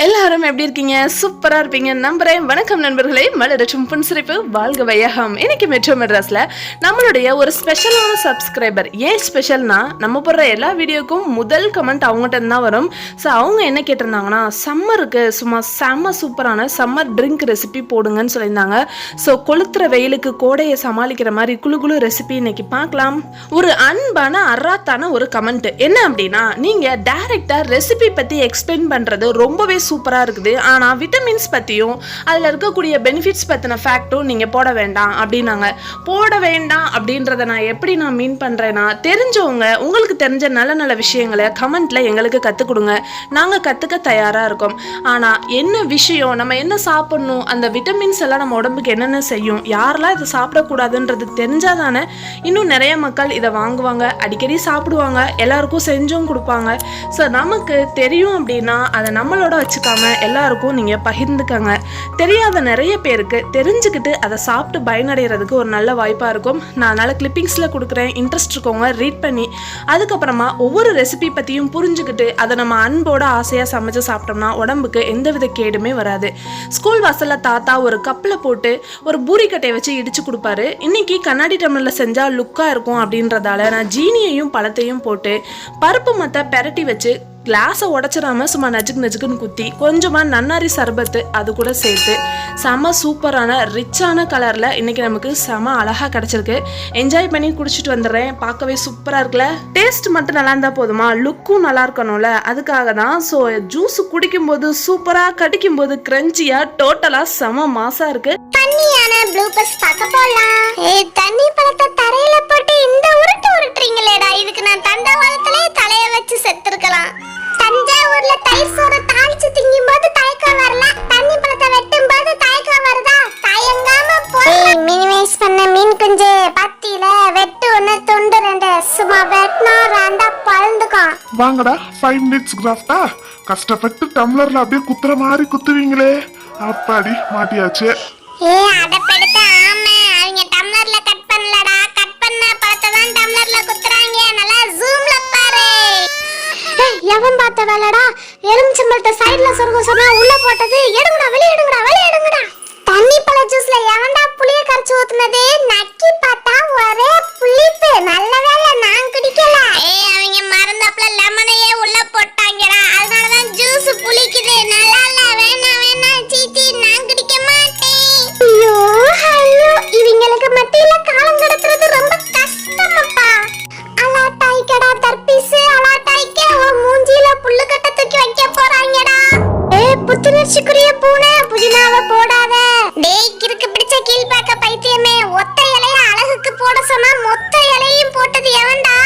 எல்லாரும் எப்படி இருக்கீங்க? சூப்பரா இருப்பீங்க நம்புறேன். வணக்கம் நண்பர்களே, மலரட்டும் புன்சிரிப்பு வாழ்க வையகம். இன்னைக்கு மெட்ரோ மெட்ராஸ்ல நம்மளுடைய ஒரு ஸ்பெஷலான சப்ஸ்கிரைபர். ஏன் ஸ்பெஷல்னா, நம்ம போடுற எல்லா வீடியோக்கும் முதல் கமெண்ட் அவங்ககிட்ட தான் வரும். ஸோ அவங்க என்ன கேட்டிருந்தாங்கன்னா, சம்மருக்கு சும்மா செம்ம சூப்பரான சம்மர் ட்ரிங்க் ரெசிபி போடுங்கன்னு சொல்லியிருந்தாங்க. ஸோ கொளுத்துற வெயிலுக்கு கோடையை சமாளிக்கிற மாதிரி குழு குழு ரெசிபி இன்னைக்கு பார்க்கலாம். ஒரு அன்பான அராத்தான ஒரு கமெண்ட் என்ன அப்படின்னா, நீங்க டைரக்டா ரெசிபி பத்தி எக்ஸ்பிளைன் பண்றது ரொம்பவே சூப்பரா இருக்குது. ஆனா விட்டமின்ஸ் பத்தியும் அதுல இருக்கக்கூடிய பெனிஃபிட்ஸ் பத்தின ஃபேக்டும் நீங்க போட வேண்டாம் அப்படின்னாங்க. போட வேண்டாம் அப்படின்றத நான் எப்படி மீன் பண்றேன்னா, தெரிஞ்சவங்க உங்களுக்கு தெரிஞ்ச நல்ல நல்ல விஷயங்களை கமெண்ட்ல எங்களுக்கு கத்துக் கொடுங்க, நாங்க கத்துக்க தயாரா இருக்கோம். ஆனா என்ன விஷயம், நம்ம என்ன சாப்பிடணும், அந்த விட்டமின்ஸ் எல்லாம் நம்ம உடம்புக்கு என்னென்ன செய்யும், யாரெல்லாம் இதை சாப்பிடக்கூடாதுன்றது தெரிஞ்சாதானே இன்னும் நிறைய மக்கள் இதை வாங்குவாங்க, அடிக்கடி சாப்பிடுவாங்க, எல்லாருக்கும் செஞ்சும் கொடுப்பாங்க. ஸோ நமக்கு தெரியும் அப்படின்னா அதை நம்மளோட வச்சுக்காம எல்லாருக்கும் நீங்கள் பகிர்ந்துக்கங்க. தெரியாத நிறைய பேருக்கு தெரிஞ்சுக்கிட்டு அதை சாப்பிட்டு பயனடைகிறதுக்கு ஒரு நல்ல வாய்ப்பாக இருக்கும். நான் அதனால் கிளிப்பிங்ஸில் கொடுக்குறேன், இன்ட்ரெஸ்ட் இருக்கவங்க ரீட் பண்ணி அதுக்கப்புறமா ஒவ்வொரு ரெசிபி பற்றியும் புரிஞ்சுக்கிட்டு அதை நம்ம அன்போட ஆசையாக சமைச்சு சாப்பிட்டோம்னா உடம்புக்கு எந்தவித கேடுமே வராது. ஸ்கூல் வாசலில் தாத்தா ஒரு கப்பில் போட்டு ஒரு பூரிக்கட்டையை வச்சு இடிச்சு கொடுப்பாரு. இன்னைக்கு கண்ணாடி டம்ளரில் செஞ்சால் லுக்காக இருக்கும் அப்படின்றதால நான் ஜீனியையும் பழத்தையும் போட்டு பருப்பு மத்த பெரட்டி வச்சு கிளாஸை உடச்சிடாம சும்மா நஜுக்குன்னு குத்தி கொஞ்சமாக நன்னாரி சர்பத்து அது கூட சேர்த்து செம சூப்பரான ரிச்சான கலரில் இன்றைக்கி நமக்கு செம அழகாக கிடச்சிருக்கு. என்ஜாய் பண்ணி குடிச்சிட்டு வந்துடுறேன். பார்க்கவே சூப்பராக இருக்குல்ல. டேஸ்ட் மட்டும் நல்லா இருந்தால் போதுமா, லுக்கும் நல்லா இருக்கணும்ல, அதுக்காக தான். ஸோ ஜூஸ் குடிக்கும்போது சூப்பராக, கடிக்கும்போது கிரன்ச்சியாக, டோட்டலாக செம மாசாக இருக்குது. தண்ணியான ப்ளூபர்ஸ் பார்க்க போலாம். தண்ணி பழத்தை தரையில போட்டு இந்த உருட்டுறீங்களேடா, இதுக்கு நான் தண்டவாளத்திலே தலைய வச்சு செத்துருக்கலாம். தஞ்சாவூர்ல தயிர் சோறு தாளிச்சு திங்கும் போது தயக்கம் வரல, தண்ணி பழத்தை வெட்டும் போது தயக்கம் வருதா? தயங்காம போய் மினிமைஸ் பண்ண மீன் குஞ்சு பத்தியில வெட்டு ஒண்ணு துண்டு ரெண்டு சும்மா வெட்டினா ரெண்டா பழந்துக்கும். வாங்கடா 5 minutes கிராஃப்டா. கஷ்டப்பட்டு டம்ளர்ல அப்படியே குத்துற மாதிரி குத்துவீங்களே, அப்பாடி மாட்டியாச்சு. அடப்படுத்த ஆமா, அவங்க டம்ளர்ல கட் பண்ணலடா, கட் பண்ண பழத்தை தான் டம்ளர்ல குத்துறாங்க. நல்லா ஜூம்ல பாரு. எவன் பார்த்த வேலைடா, எலுமிச்சம்பழத்தை சைடுல சொருக சொன்னா உள்ள போட்டது. எடுங்கடா வெளிய, எடுங்கடா. தண்ணி பழ ஜூஸ்ல எவன்டா புளிய கரைச்சு ஊத்துனது? நக்கி பார்த்தா ஒரே புளிப்பு. நல்ல வேளை நான் குடிக்கல. அவங்க மறந்தாப்ல லெமனையே உள்ள போட்டாங்கடா, அதனால தான் ஜூஸ் புளிக்குது. நல்லா இல்ல, வேணாம் சீச்சி, நான் குடிக்க மாட்டேன். ஐயோ இவங்களுக்கு மத்தியில காலம் கடத்துறது ரொம்ப கஷ்டமப்பா. அலாட்டாய்க்கடா தர்பீஸ், அலாட்டாய்க்க உன் மூஞ்சில புல்லு கட்ட தூக்கி வைக்க போறாங்கடா. புத்துணர்ச்சிக்குரிய பூனை, புதினாவை போடாத. டேய் கிறுக்கு பிடிச்ச கீழ்பாக்க பைத்தியமே, ஒத்த இலைய அழகுக்கு போட சொன்னா மொத்த இலையும் போட்டது எவன்டா?